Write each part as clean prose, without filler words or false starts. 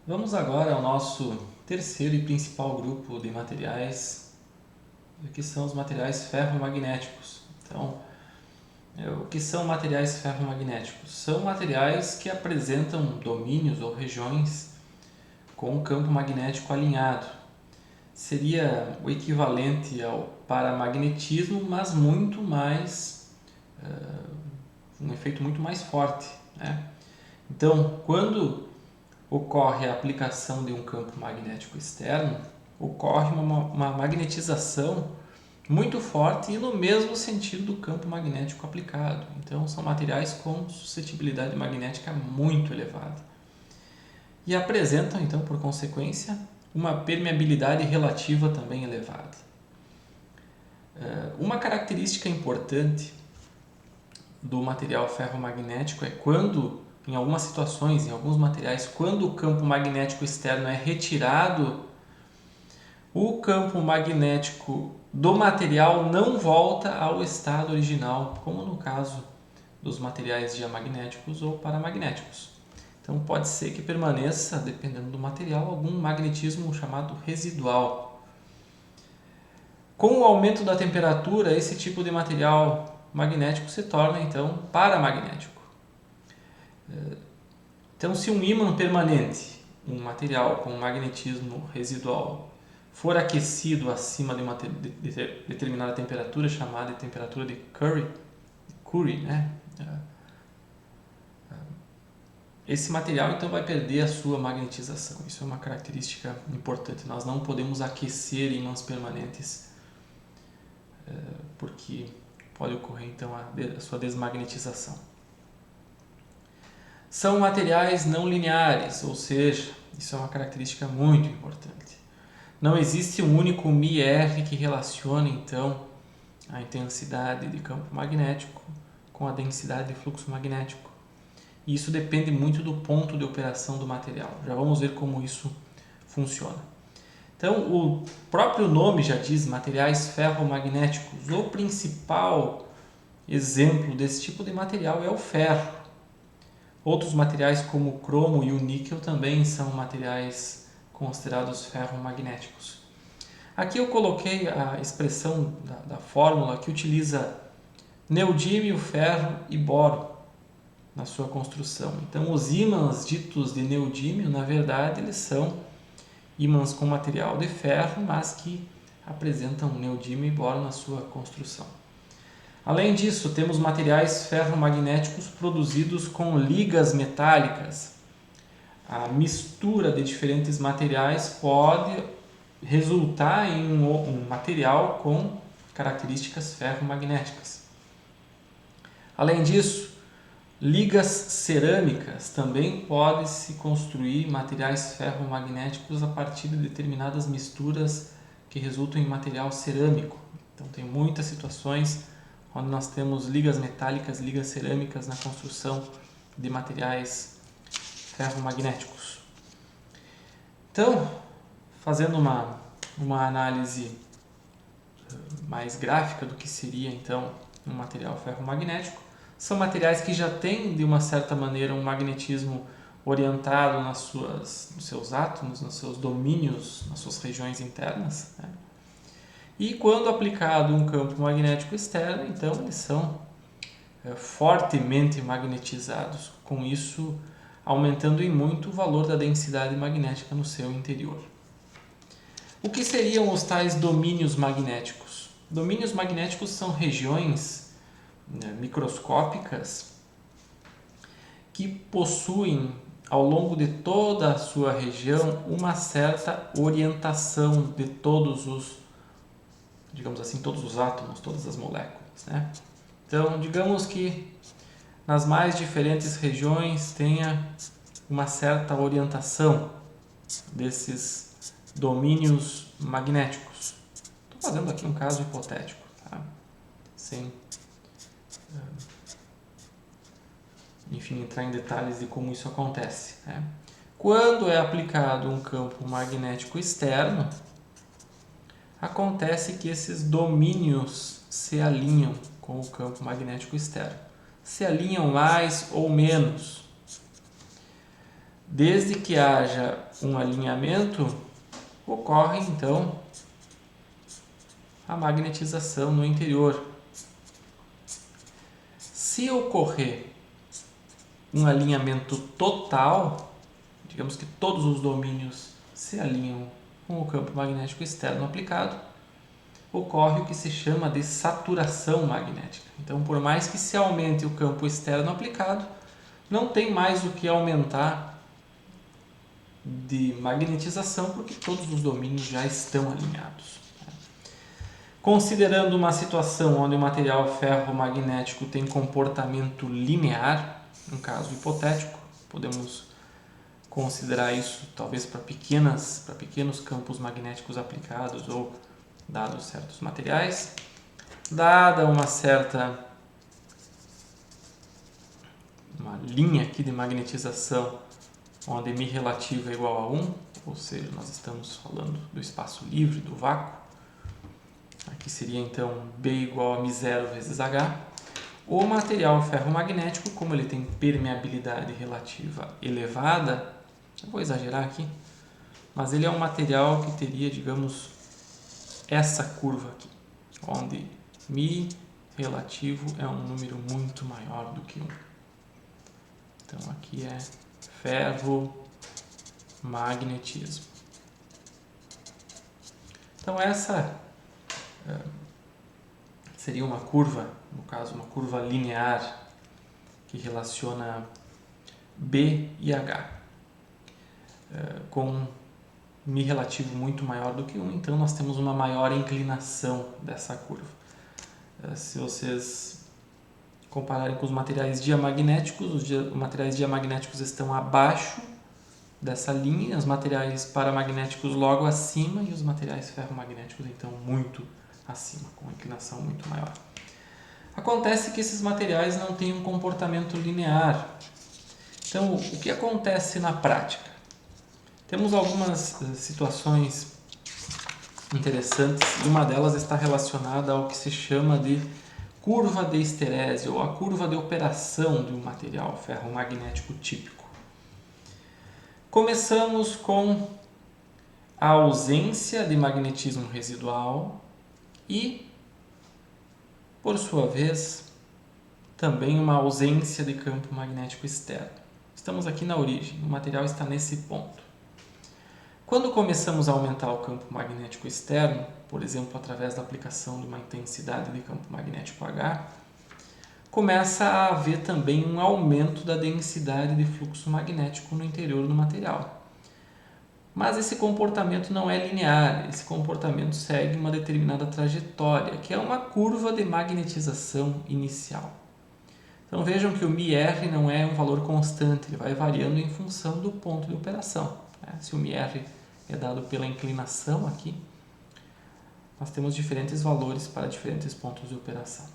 Vamos agora ao nosso terceiro e principal grupo de materiais, que são os materiais ferromagnéticos. Então, o que são materiais ferromagnéticos? São materiais que apresentam domínios ou regiões com um campo magnético alinhado. Seria o equivalente ao paramagnetismo, mas muito mais, um efeito muito mais forte, né? Então, quando ocorre a aplicação de um campo magnético externo, ocorre uma magnetização muito forte e no mesmo sentido do campo magnético aplicado. Então, são materiais com suscetibilidade magnética muito elevada e apresentam, então, por consequência, uma permeabilidade relativa também elevada. Uma característica importante do material ferromagnético é quando, em algumas situações, em alguns materiais, quando o campo magnético externo é retirado, o campo magnético do material não volta ao estado original, como no caso dos materiais diamagnéticos ou paramagnéticos. Então pode ser que permaneça, dependendo do material, algum magnetismo chamado residual. Com o aumento da temperatura, esse tipo de material magnético se torna então paramagnético. Então, se um ímã permanente, um material com magnetismo residual, for aquecido acima de uma determinada temperatura, chamada de temperatura de Curie, né? Esse material então vai perder a sua magnetização. Isso é uma característica importante. Nós não podemos aquecer ímãs permanentes porque pode ocorrer então a sua desmagnetização. São materiais não lineares, ou seja, isso é uma característica muito importante. Não existe um único μr que relacione então a intensidade de campo magnético com a densidade de fluxo magnético. E isso depende muito do ponto de operação do material. Já vamos ver como isso funciona. Então, o próprio nome já diz materiais ferromagnéticos. O principal exemplo desse tipo de material é o ferro. Outros materiais como o cromo e o níquel também são materiais considerados ferromagnéticos. Aqui eu coloquei a expressão da fórmula que utiliza neodímio, ferro e boro na sua construção. Então, os ímãs ditos de neodímio, na verdade, eles são ímãs com material de ferro, mas que apresentam neodímio e boro na sua construção. Além disso, temos materiais ferromagnéticos produzidos com ligas metálicas. A mistura de diferentes materiais pode resultar em um material com características ferromagnéticas. Além disso, ligas cerâmicas também pode-se construir materiais ferromagnéticos a partir de determinadas misturas que resultam em material cerâmico. Então, tem muitas situações onde nós temos ligas metálicas, ligas cerâmicas na construção de materiais ferromagnéticos. Então, fazendo uma análise mais gráfica do que seria então um material ferromagnético, são materiais que já têm de uma certa maneira um magnetismo orientado nos seus átomos, nos seus domínios, nas suas regiões internas, né? E quando aplicado um campo magnético externo, então eles são fortemente magnetizados, com isso aumentando em muito o valor da densidade magnética no seu interior. O que seriam os tais domínios magnéticos? Domínios magnéticos são regiões microscópicas que possuem ao longo de toda a sua região uma certa orientação de todos os, digamos assim, todos os átomos, todas as moléculas, né? Então, digamos que nas mais diferentes regiões tenha uma certa orientação desses domínios magnéticos. Estou fazendo aqui um caso hipotético, tá? Sem, enfim, entrar em detalhes de como isso acontece, né? Quando é aplicado um campo magnético externo, acontece que esses domínios se alinham com o campo magnético externo. Se alinham mais ou menos. Desde que haja um alinhamento, ocorre então a magnetização no interior. Se ocorrer um alinhamento total, digamos que todos os domínios se alinham com o campo magnético externo aplicado, ocorre o que se chama de saturação magnética. Então, por mais que se aumente o campo externo aplicado, não tem mais o que aumentar de magnetização, porque todos os domínios já estão alinhados. Considerando uma situação onde o material ferromagnético tem comportamento linear, um caso hipotético, podemos considerar isso talvez para pequenos campos magnéticos aplicados ou dados certos materiais, dada uma linha aqui de magnetização onde μ relativo é igual a 1, ou seja, nós estamos falando do espaço livre, do vácuo. Aqui seria então B igual a μ0 vezes H. O material ferromagnético, como ele tem permeabilidade relativa elevada, eu vou exagerar aqui, mas ele é um material que teria, digamos, essa curva aqui, onde μ relativo é um número muito maior do que 1. Então aqui é ferromagnetismo. Então essa seria uma curva, no caso uma curva linear, que relaciona B e H, com μ relativo muito maior do que 1, então nós temos uma maior inclinação dessa curva. Se vocês compararem com os materiais diamagnéticos, os materiais diamagnéticos estão abaixo dessa linha, os materiais paramagnéticos logo acima e os materiais ferromagnéticos então muito acima, com uma inclinação muito maior. Acontece que esses materiais não têm um comportamento linear. Então, o que acontece na prática? Temos algumas situações interessantes e uma delas está relacionada ao que se chama de curva de histerese ou a curva de operação de um material ferromagnético típico. Começamos com a ausência de magnetismo residual e, por sua vez, também uma ausência de campo magnético externo. Estamos aqui na origem, o material está nesse ponto. Quando começamos a aumentar o campo magnético externo, por exemplo, através da aplicação de uma intensidade de campo magnético H, começa a haver também um aumento da densidade de fluxo magnético no interior do material. Mas esse comportamento não é linear, esse comportamento segue uma determinada trajetória, que é uma curva de magnetização inicial. Então vejam que o μr não é um valor constante, ele vai variando em função do ponto de operação. Se o μr é dado pela inclinação aqui, nós temos diferentes valores para diferentes pontos de operação.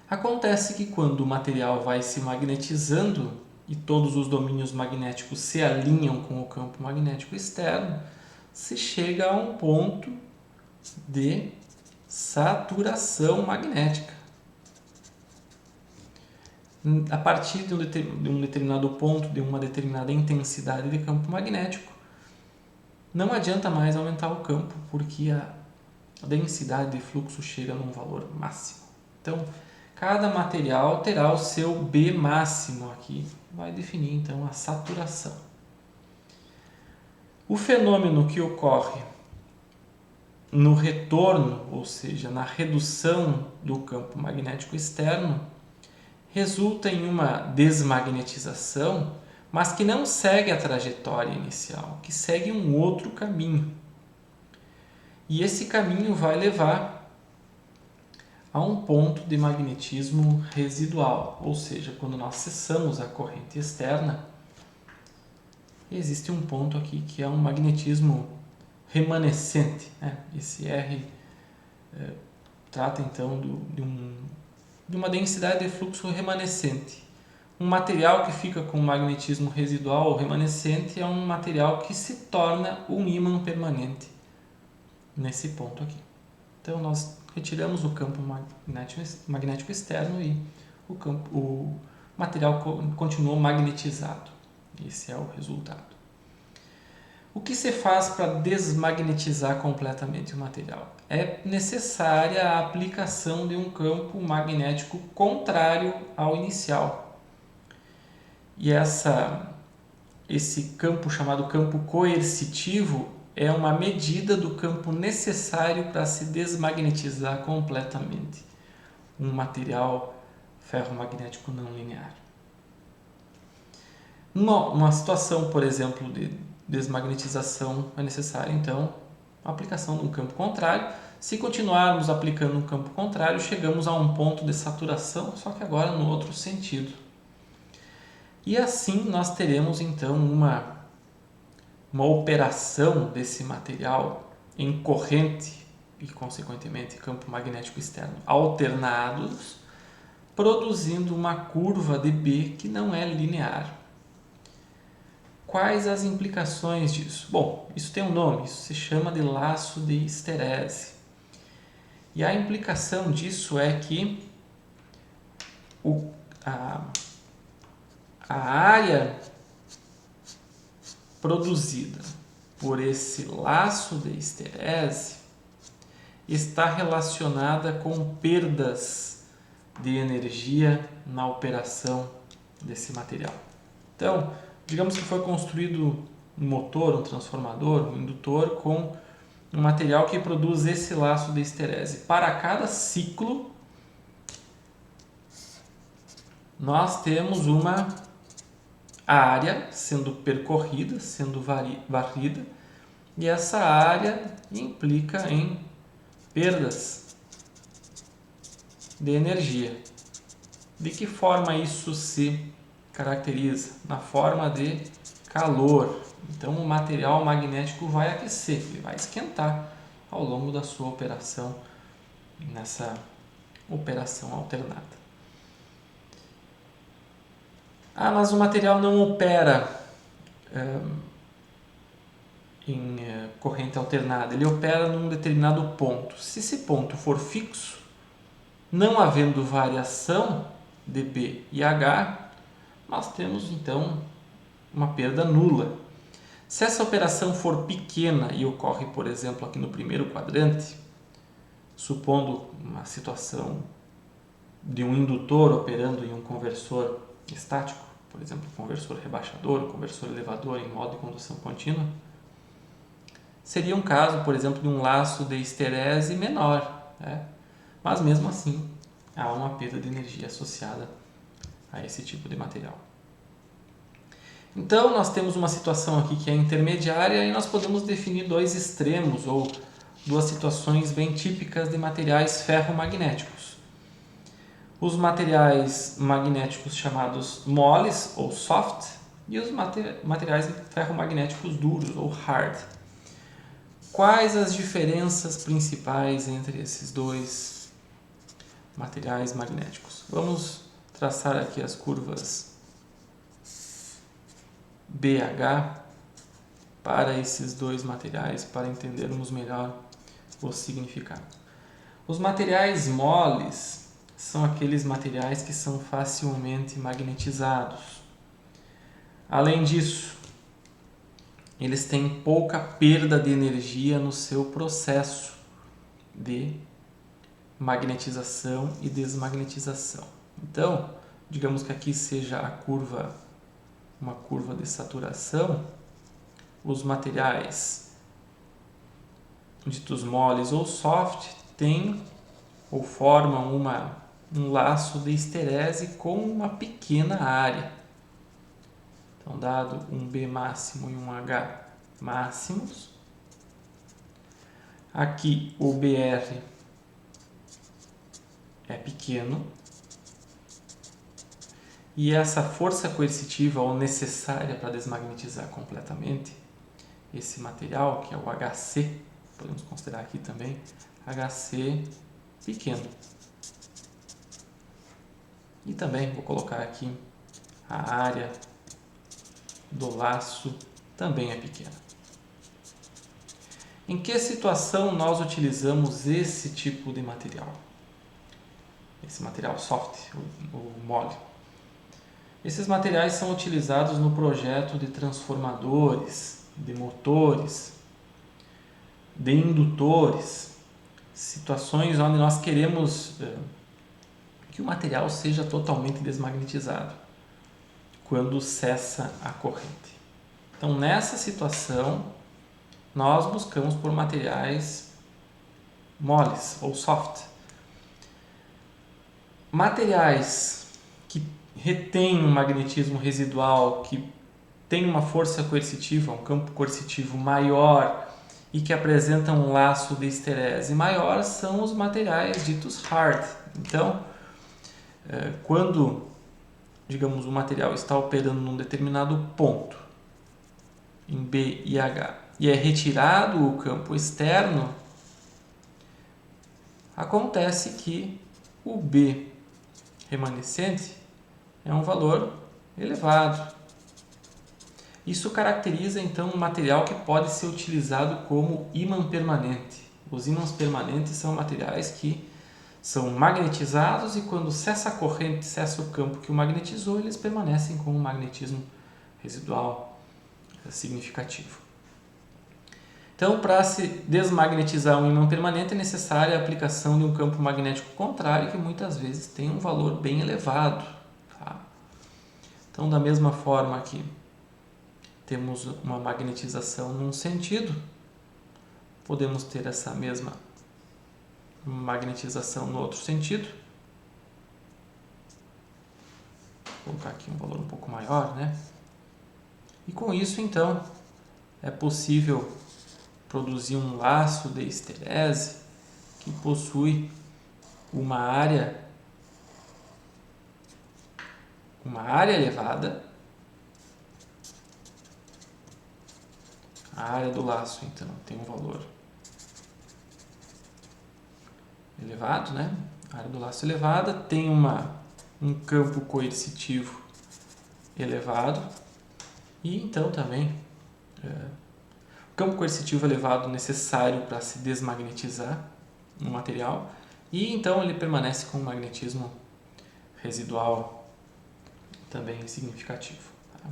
Acontece que quando o material vai se magnetizando e todos os domínios magnéticos se alinham com o campo magnético externo, se chega a um ponto de saturação magnética. A partir de um determinado ponto, de uma determinada intensidade de campo magnético, não adianta mais aumentar o campo, porque a densidade de fluxo chega num valor máximo. Então, cada material terá o seu B máximo aqui, vai definir então a saturação. O fenômeno que ocorre no retorno, ou seja, na redução do campo magnético externo, resulta em uma desmagnetização, mas que não segue a trajetória inicial, que segue um outro caminho. E esse caminho vai levar a um ponto de magnetismo residual, ou seja, quando nós cessamos a corrente externa, existe um ponto aqui que é um magnetismo remanescente. Esse R trata então de uma densidade de fluxo remanescente. Um material que fica com magnetismo residual ou remanescente é um material que se torna um ímã permanente nesse ponto aqui. Então nós retiramos o campo magnético externo e o material continuou magnetizado. Esse é o resultado. O que se faz para desmagnetizar completamente o material? É necessária a aplicação de um campo magnético contrário ao inicial. E esse campo chamado campo coercitivo é uma medida do campo necessário para se desmagnetizar completamente um material ferromagnético não linear. Numa situação, por exemplo, de desmagnetização, é necessária então a aplicação de um campo contrário. Se continuarmos aplicando um campo contrário, chegamos a um ponto de saturação, só que agora no outro sentido. E assim nós teremos então uma operação desse material em corrente e, consequentemente, campo magnético externo alternados, produzindo uma curva de B que não é linear. Quais as implicações disso? Bom, isso tem um nome, isso se chama de laço de histerese. E a implicação disso é que a área produzida por esse laço de histerese está relacionada com perdas de energia na operação desse material. Então, digamos que foi construído um motor, um transformador, um indutor com um material que produz esse laço de histerese. Para cada ciclo, nós temos uma área sendo percorrida, sendo varrida, e essa área implica em perdas de energia. De que forma isso se caracteriza? Na forma de calor. Então o material magnético vai aquecer, ele vai esquentar ao longo da sua operação, nessa operação alternada. Mas o material não opera em corrente alternada, ele opera num determinado ponto. Se esse ponto for fixo, não havendo variação de B e H, nós temos então uma perda nula. Se essa operação for pequena e ocorre, por exemplo, aqui no primeiro quadrante, supondo uma situação de um indutor operando em um conversor estático, por exemplo, conversor rebaixador, conversor elevador em modo de condução contínua, seria um caso, por exemplo, de um laço de histerese menor, né? Mas mesmo assim há uma perda de energia associada a esse tipo de material. Então nós temos uma situação aqui que é intermediária e nós podemos definir dois extremos ou duas situações bem típicas de materiais ferromagnéticos. Os materiais magnéticos chamados moles ou soft e os materiais ferromagnéticos duros ou hard. Quais as diferenças principais entre esses dois materiais magnéticos? Vamos traçar aqui as curvas BH para esses dois materiais para entendermos melhor o significado. Os materiais moles são aqueles materiais que são facilmente magnetizados. Além disso, eles têm pouca perda de energia no seu processo de magnetização e desmagnetização. Então, digamos que aqui seja uma curva de saturação, os materiais ditos moles ou soft têm ou formam um laço de histerese com uma pequena área. Então, dado um B máximo e um H máximos, aqui o BR é pequeno e essa força coercitiva ou necessária para desmagnetizar completamente esse material, que é o HC, podemos considerar aqui também, HC pequeno. E também vou colocar aqui a área do laço também é pequena. Em que situação nós utilizamos esse tipo de material? Esse material soft, o mole. Esses materiais são utilizados no projeto de transformadores, de motores, de indutores, situações onde nós queremos que o material seja totalmente desmagnetizado quando cessa a corrente. Então, nessa situação, nós buscamos por materiais moles ou soft. Materiais que retêm um magnetismo residual, que têm uma força coercitiva, um campo coercitivo maior e que apresentam um laço de esterese maior são os materiais ditos hard. Então, quando, digamos, o material está operando num determinado ponto, em B e H, e é retirado o campo externo, acontece que o B remanescente é um valor elevado. Isso caracteriza então um material que pode ser utilizado como ímã permanente. Os ímãs permanentes são materiais que são magnetizados e quando cessa a corrente, cessa o campo que o magnetizou, eles permanecem com um magnetismo residual significativo. Então, para se desmagnetizar um ímã permanente é necessária a aplicação de um campo magnético contrário que muitas vezes tem um valor bem elevado. Tá? Então, da mesma forma que temos uma magnetização num sentido, podemos ter essa mesma magnetização no outro sentido. Vou colocar aqui um valor um pouco maior, né? E com isso, então, é possível produzir um laço de esterese que possui uma área elevada. A área do laço, então, tem um valor elevado, né? A área do laço elevada tem um campo coercitivo elevado e então também o campo coercitivo elevado necessário para se desmagnetizar no material e então ele permanece com um magnetismo residual também significativo. Tá?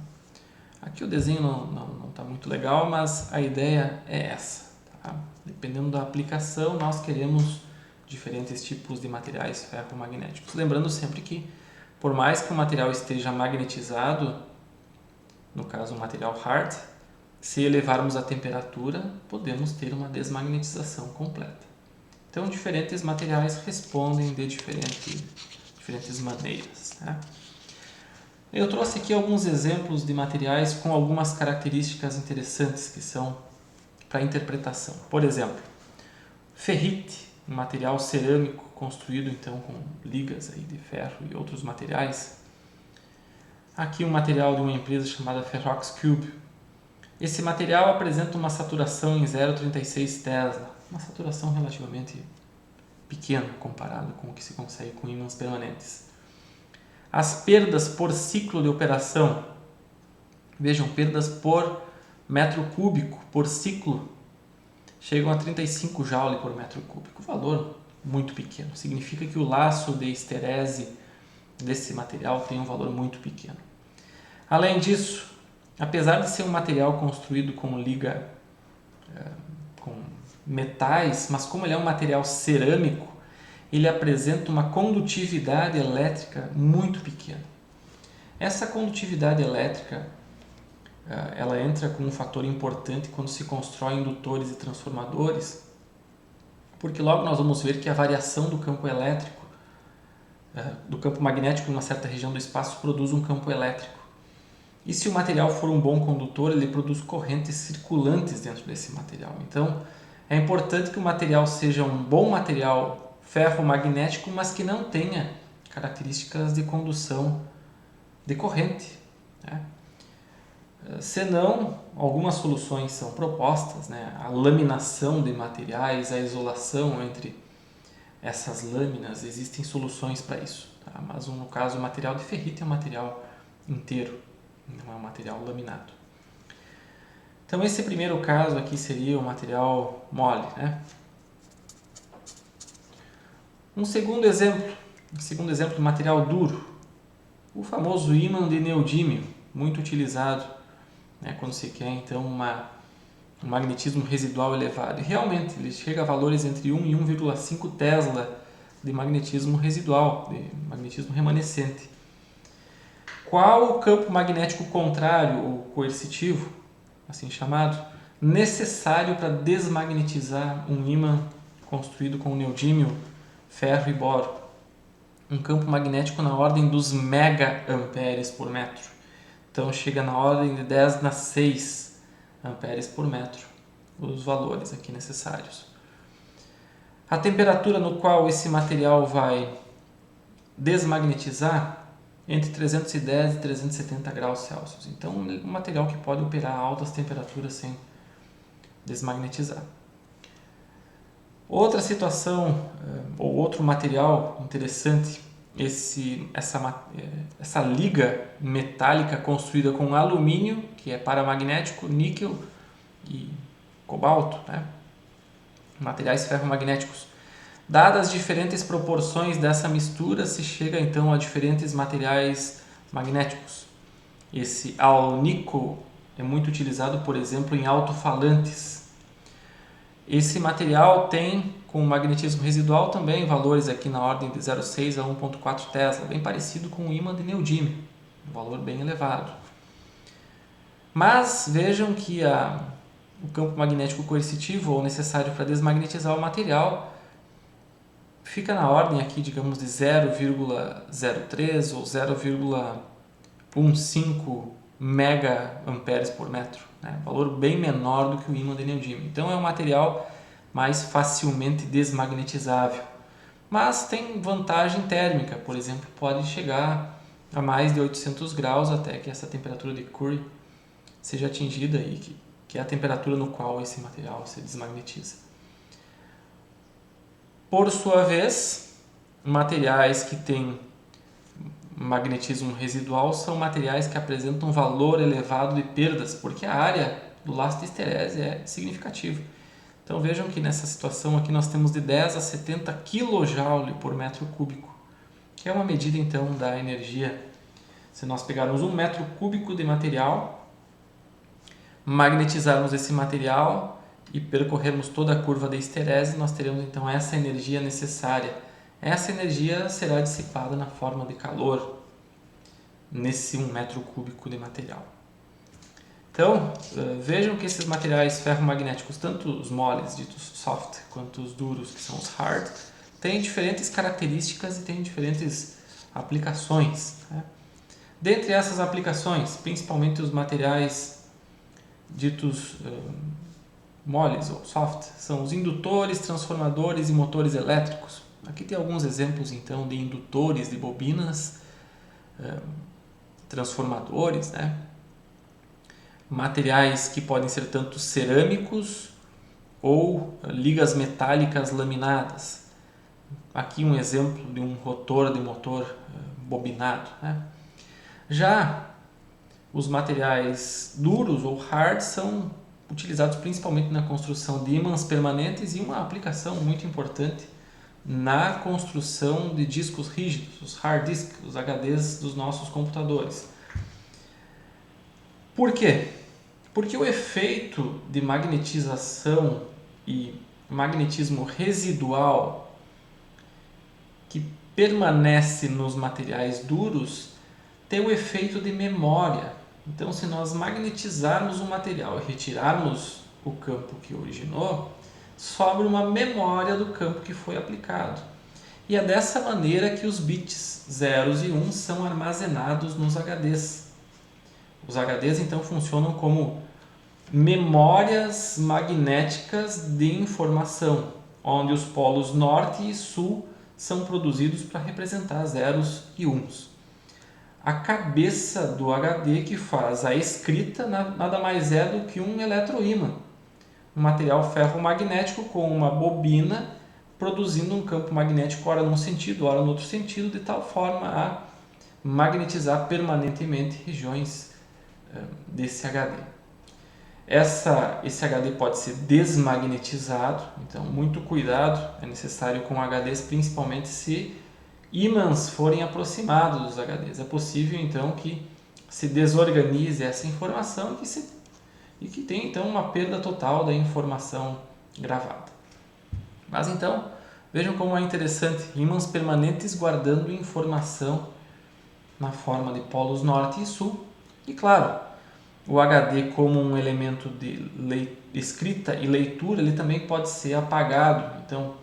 Aqui o desenho não está muito legal, mas a ideia é essa. Tá? Dependendo da aplicação, nós queremos diferentes tipos de materiais ferromagnéticos. Lembrando sempre que, por mais que o material esteja magnetizado, no caso o material hard, se elevarmos a temperatura, podemos ter uma desmagnetização completa. Então, diferentes materiais respondem de diferentes maneiras. Né? Eu trouxe aqui alguns exemplos de materiais com algumas características interessantes que são para interpretação. Por exemplo, ferrite, um material cerâmico construído então com ligas aí de ferro e outros materiais. Aqui um material de uma empresa chamada Ferrox Cube. Esse material apresenta uma saturação em 0,36 Tesla, uma saturação relativamente pequena comparado com o que se consegue com ímãs permanentes. As perdas por ciclo de operação, vejam, perdas por metro cúbico por ciclo, chegam a 35 Joule por metro cúbico, valor muito pequeno. Significa que o laço de esterese desse material tem um valor muito pequeno. Além disso, apesar de ser um material construído com liga com metais, mas como ele é um material cerâmico, ele apresenta uma condutividade elétrica muito pequena. Essa condutividade elétrica ela entra como um fator importante quando se constrói indutores e transformadores, porque logo nós vamos ver que a variação do campo elétrico, do campo magnético em uma certa região do espaço produz um campo elétrico. E se o material for um bom condutor, ele produz correntes circulantes dentro desse material. Então, é importante que o material seja um bom material ferromagnético, mas que não tenha características de condução de corrente. Né? Senão, algumas soluções são propostas, né? A laminação de materiais, a isolação entre essas lâminas, existem soluções para isso. Tá? Mas no caso, o material de ferrite é um material inteiro, não é um material laminado. Então esse primeiro caso aqui seria o material mole. Né? Um segundo exemplo de material duro, o famoso ímã de neodímio, muito utilizado, né, quando se quer então um magnetismo residual elevado. E realmente ele chega a valores entre 1 e 1,5 Tesla de magnetismo residual, de magnetismo remanescente. Qual o campo magnético contrário ou coercitivo, assim chamado, necessário para desmagnetizar um ímã construído com neodímio, ferro e boro? Um campo magnético na ordem dos mega-amperes por metro. Então chega na ordem de 10 na 6 amperes por metro, os valores aqui necessários. A temperatura no qual esse material vai desmagnetizar entre 310 e 370 graus Celsius. Então, um material que pode operar a altas temperaturas sem desmagnetizar. Outra situação, ou outro material interessante, essa liga metálica construída com alumínio, que é paramagnético, níquel e cobalto, né? Materiais ferromagnéticos. Dadas as diferentes proporções dessa mistura, se chega então a diferentes materiais magnéticos. Esse alnico é muito utilizado, por exemplo, em alto-falantes. Esse material tem, com magnetismo residual, também valores aqui na ordem de 0,6 a 1,4 Tesla, bem parecido com o ímã de neodímio, um valor bem elevado. Mas vejam que o campo magnético coercitivo, ou necessário para desmagnetizar o material, fica na ordem aqui, digamos, de 0,03 ou 0,15 mega-amperes por metro, né? Valor bem menor do que o ímã de neodímio. Então é um material mais facilmente desmagnetizável. Mas tem vantagem térmica, por exemplo, pode chegar a mais de 800 graus até que essa temperatura de Curie seja atingida e que é a temperatura no qual esse material se desmagnetiza. Por sua vez, materiais que têm magnetismo residual são materiais que apresentam um valor elevado de perdas, porque a área do laço de esterese é significativa. Então vejam que nessa situação aqui nós temos de 10 a 70 kJ por metro cúbico, que é uma medida então da energia. Se nós pegarmos 1 metro cúbico de material, magnetizarmos esse material e percorrermos toda a curva de esterese, nós teremos então essa energia necessária. Essa energia será dissipada na forma de calor nesse 1 metro cúbico de material. Então, vejam que esses materiais ferromagnéticos, tanto os moles, ditos soft, quanto os duros, que são os hard, têm diferentes características e têm diferentes aplicações, né? Dentre essas aplicações, principalmente os materiais ditos moles ou soft, são os indutores, transformadores e motores elétricos. Aqui tem alguns exemplos então de indutores de bobinas, transformadores, né? Materiais que podem ser tanto cerâmicos ou ligas metálicas laminadas. Aqui um exemplo de um rotor de motor bobinado, né? Já os materiais duros ou hard são utilizados principalmente na construção de ímãs permanentes e uma aplicação muito importante na construção de discos rígidos, os hard disk, os HDs dos nossos computadores. Por quê? Porque o efeito de magnetização e magnetismo residual que permanece nos materiais duros tem o efeito de memória. Então, se nós magnetizarmos um material e retirarmos o campo que originou, sobra uma memória do campo que foi aplicado. E é dessa maneira que os bits 0 e 1 são armazenados nos HDs. Os HDs então funcionam como memórias magnéticas de informação, onde os polos norte e sul são produzidos para representar zeros e uns. A cabeça do HD que faz a escrita nada mais é do que um eletroímã, um material ferromagnético com uma bobina produzindo um campo magnético ora num sentido, ora no outro sentido, de tal forma a magnetizar permanentemente regiões desse HD. Esse HD pode ser desmagnetizado, então muito cuidado é necessário com HDs, principalmente se ímãs forem aproximados dos HDs. É possível então que se desorganize essa informação e que tenha então uma perda total da informação gravada. Mas então, vejam como é interessante, ímãs permanentes guardando informação na forma de polos norte e sul. E claro, o HD como um elemento de escrita e leitura, ele também pode ser apagado. Então,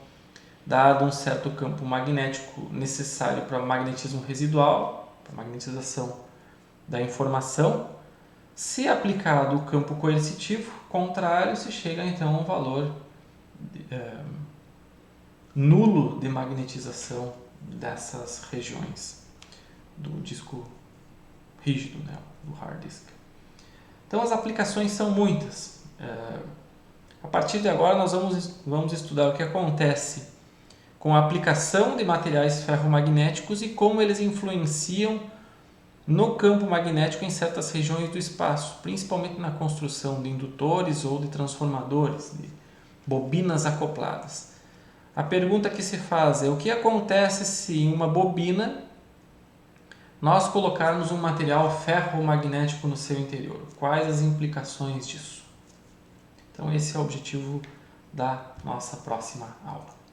dado um certo campo magnético necessário para magnetismo residual, para magnetização da informação, se aplicado o campo coercitivo contrário, se chega então a um valor nulo de magnetização dessas regiões do disco rígido, né, do hard disk. Então as aplicações são muitas. A partir de agora nós vamos estudar o que acontece com a aplicação de materiais ferromagnéticos e como eles influenciam no campo magnético em certas regiões do espaço, principalmente na construção de indutores ou de transformadores, de bobinas acopladas. A pergunta que se faz é: o que acontece se em uma bobina nós colocarmos um material ferromagnético no seu interior? Quais as implicações disso? Então esse é o objetivo da nossa próxima aula.